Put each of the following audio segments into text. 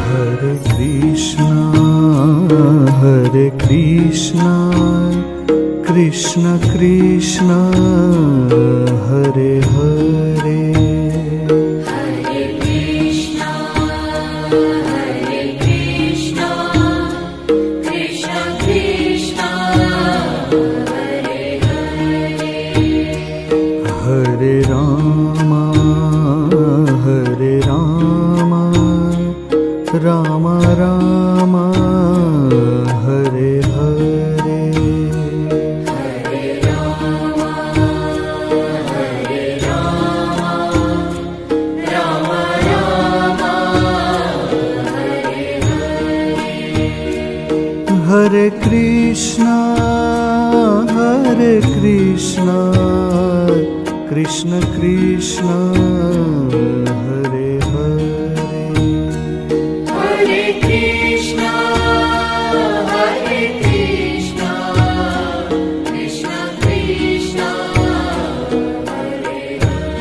Hare Krishna, Krishna Krishna, Hare Hare. Hare Krishna, Krishna Krishna, Hare Hare. Hare Rama, Rama Rama, Hare Hare. Hare Rama, Rama Rama, Hare Hare. Hare Krishna, Krishna Krishna, Hare Hare. Hare Krishna, Krishna Krishna, Hare Hare.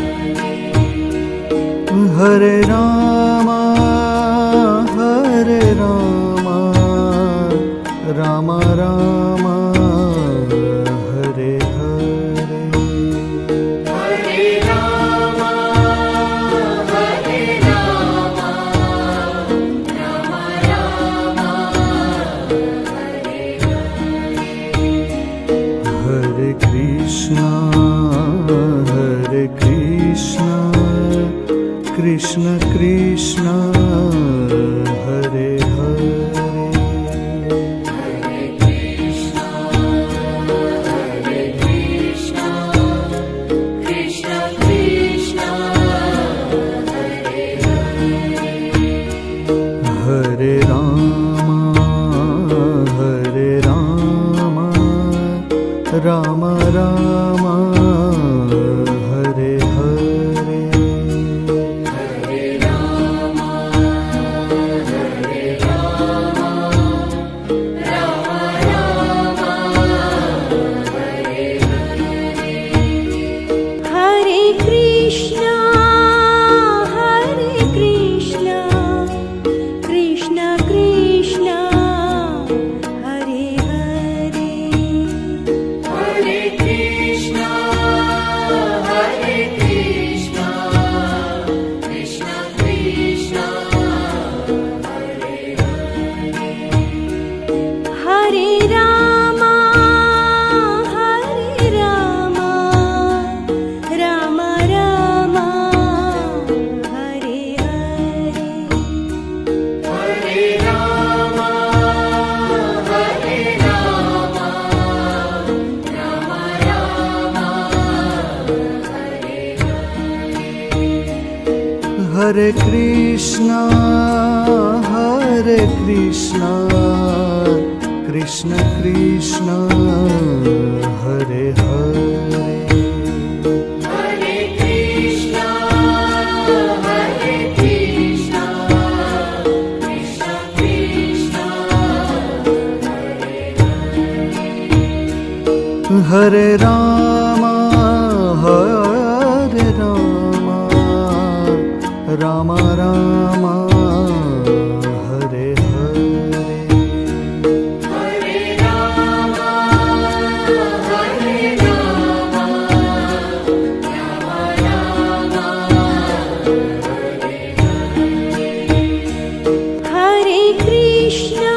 Hare Rama, Rama Rama, Hare Hare. Hare Rama, Rama Rama, Hare Hare. Hare Krishna, Krishna Krishna, Hare Hare. Hare Krishna, Krishna Krishna, Hare Hare. Hare Rama, Rama Rama, Hare Hare. Hare Rama, Rama Rama, Hare Hare. Hare Krishna, Krishna Krishna, Hare Hare. Hare Krishna, Krishna Krishna, Hare Hare. Hare Rama, Rama Rama, Hare Hare. Hare Rama, Rama Rama, Hare Hare. Hare Krishna, Krishna Krishna, Hare Hare. Hare Krishna, Krishna Krishna, Hare Hare. Hare Rama, Rama Rama, Hare Hare. Hare Rama, Rama Rama, Hare Hare. Hare Krishna,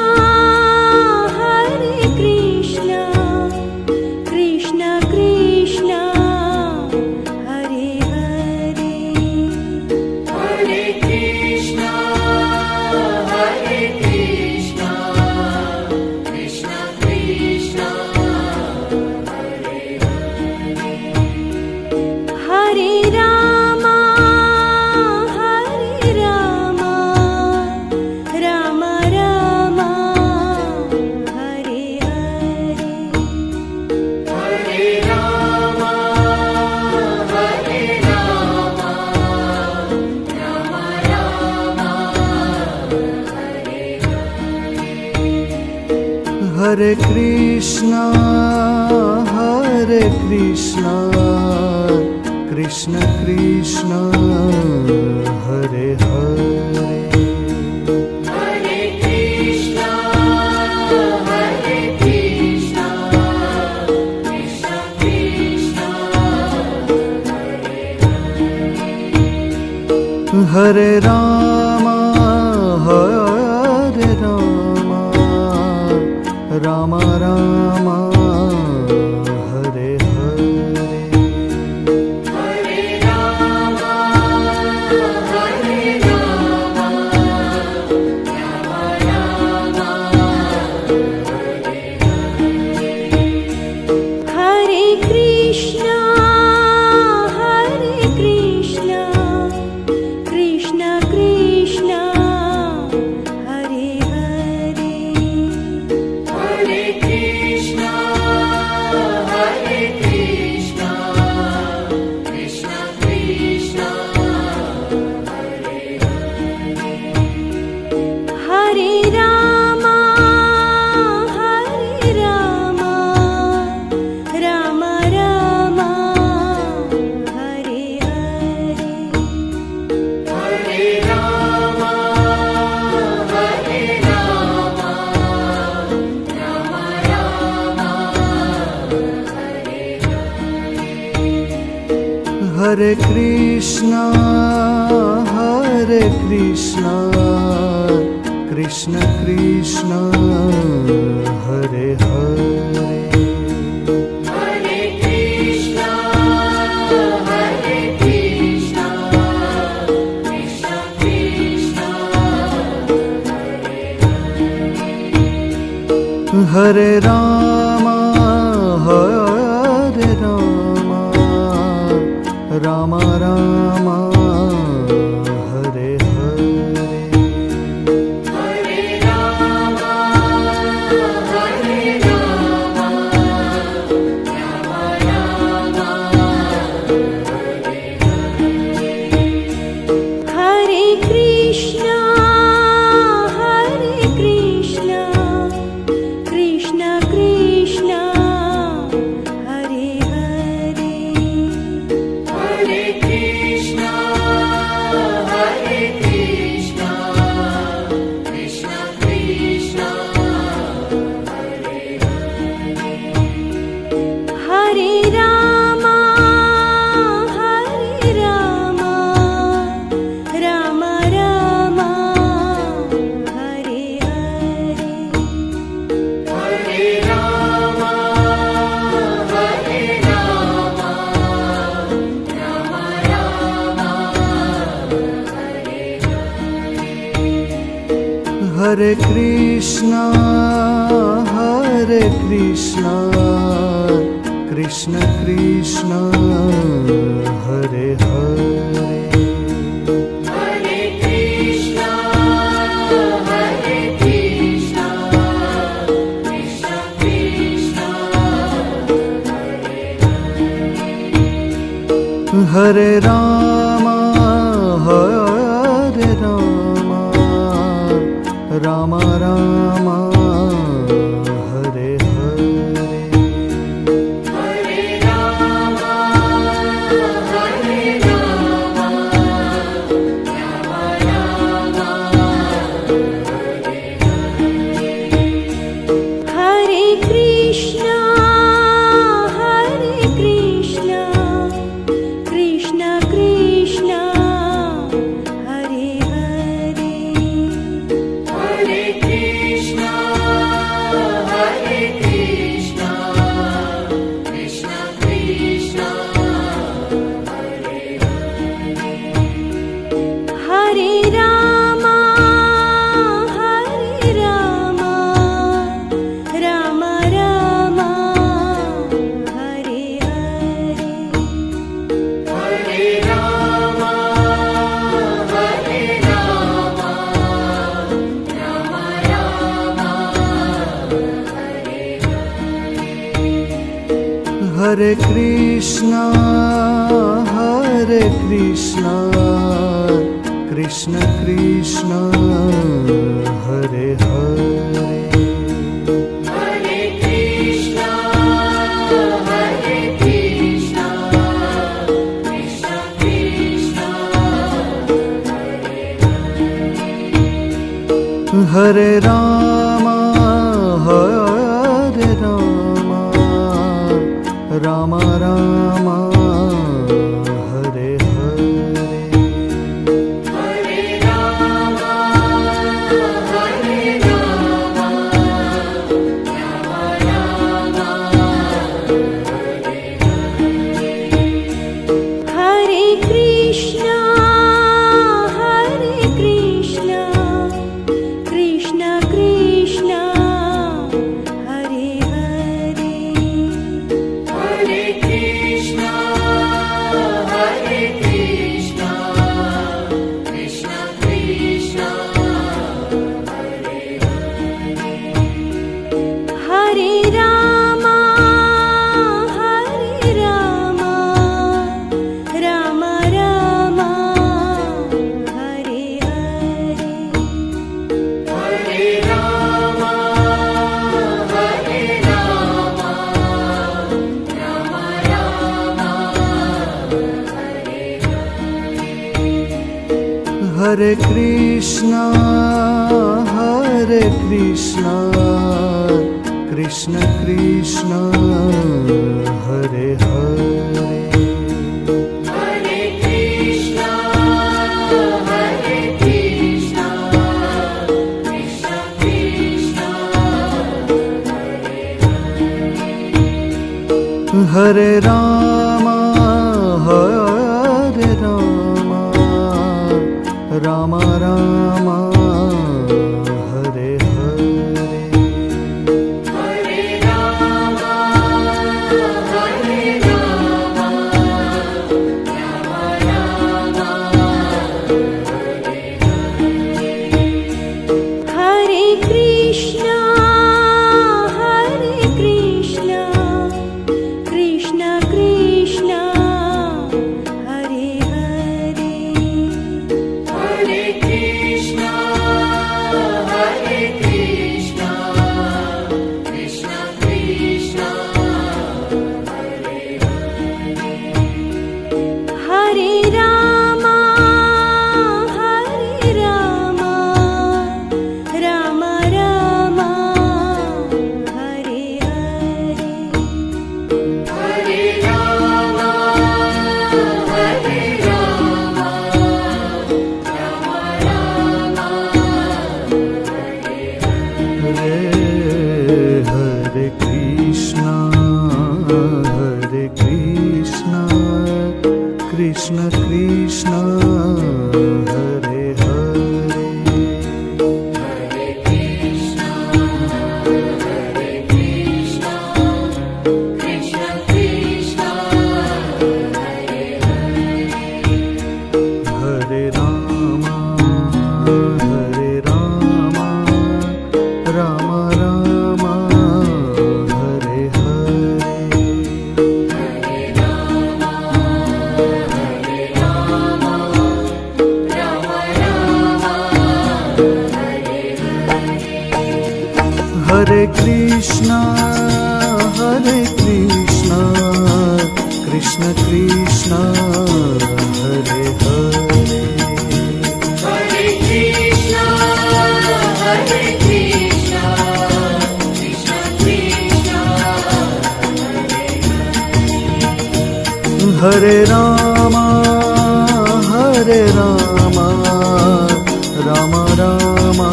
Krishna Krishna, Hare Hare. Hare Krishna, Krishna Krishna, Hare Hare. Hare Rama, Rama Rama, Hare Hare. Hare Rama, Rama Rama, Hare Hare. Hare Krishna, Krishna Krishna, Hare Hare. Hare Hare Rama, Hare Rama, Rama Rama, Hare Hare. Hare Rama, Hare Rama, Rama Rama, Hare Krishna, Hare Krishna, Krishna Krishna, Hare Hare. Hare Krishna, Hare Krishna, Krishna Krishna, Hare Hare Rama, Hare Rama, Rama Rama, Hare Hare. Hare Rama, Hare Rama, Rama Rama, Hare Krishna, Hare Krishna, Krishna Krishna, Hare Hare. Hare Krishna, Hare Krishna, Krishna Krishna, Hare Rama, Hare Rama, Rama Rama, Hare Hare. Hare Rama, Hare Rama, Rama Rama, Hare Krishna, Hare Krishna, Krishna Krishna, Hare Hare. Hare Krishna, Hare Krishna, Krishna Krishna, Hare Rama, Hare Rama, Rama Rama, Hare Hare. Hare Rama, Hare Rama, Rama Rama, Hare Krishna, Hare Krishna, Krishna Krishna, Hare Hare. Hare Krishna, Hare Krishna, Krishna Krishna, Hare Rama, Hare Rama, Rama Rama, Hare Hare. Hare Rama, Hare Rama, Rama Rama, Hare Krishna, Hare Krishna, Krishna Krishna, Hare Hare. Hare Krishna, Hare Krishna, Krishna Krishna, Hare Rama, Hare Rama, Rama Rama, Hare Hare. Hare Rama, Hare Rama, Rama Rama, Hare Krishna, Hare Krishna, Krishna Krishna, Hare Hare. Hare Krishna, Hare Krishna, Krishna Krishna, Hare Rama, Hare Rama, Rama Rama, Hare Hare. Hare Hare Krishna, Krishna Krishna, Hare Hare, Hare Krishna, Krishna Krishna, Hare Rama, Rama Rama, Hare Hare, Hare Rama, Rama Rama, Hare Krishna, Krishna Krishna, Hare Hare, Hare Krishna, Krishna Krishna, Hare Rama, Rama Rama, Hare Hare, Hare Rama, Hare Krishna, Krishna Krishna, Hare Hare, Hare Krishna, Krishna Krishna, Hare Rama, Rama Rama, Hare Hare, Hare Krishna, Krishna Krishna, Hare Hare, Hare Krishna, Krishna Krishna, Hare Rama, Rama Rama,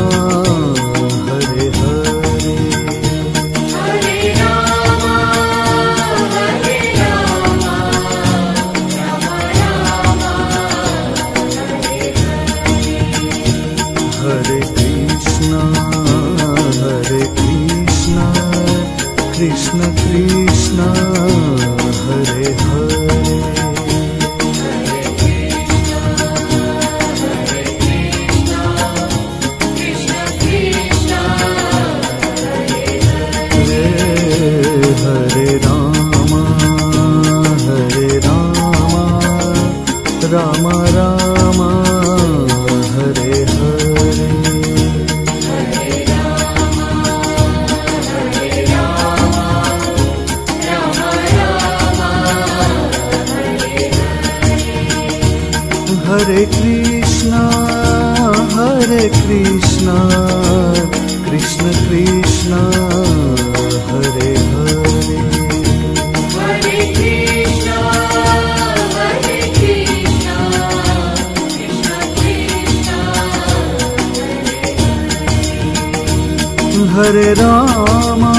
Hare Hare, Hare Rama, Rama Rama, Hare Krishna, Krishna Krishna, Hare Hare, Krishna Krishna, Hare Rama, Rama Rama, Hare Hare, Hare Krishna, Krishna Krishna, Hare Hare, Hare Krishna, Krishna Krishna, Hare Rama,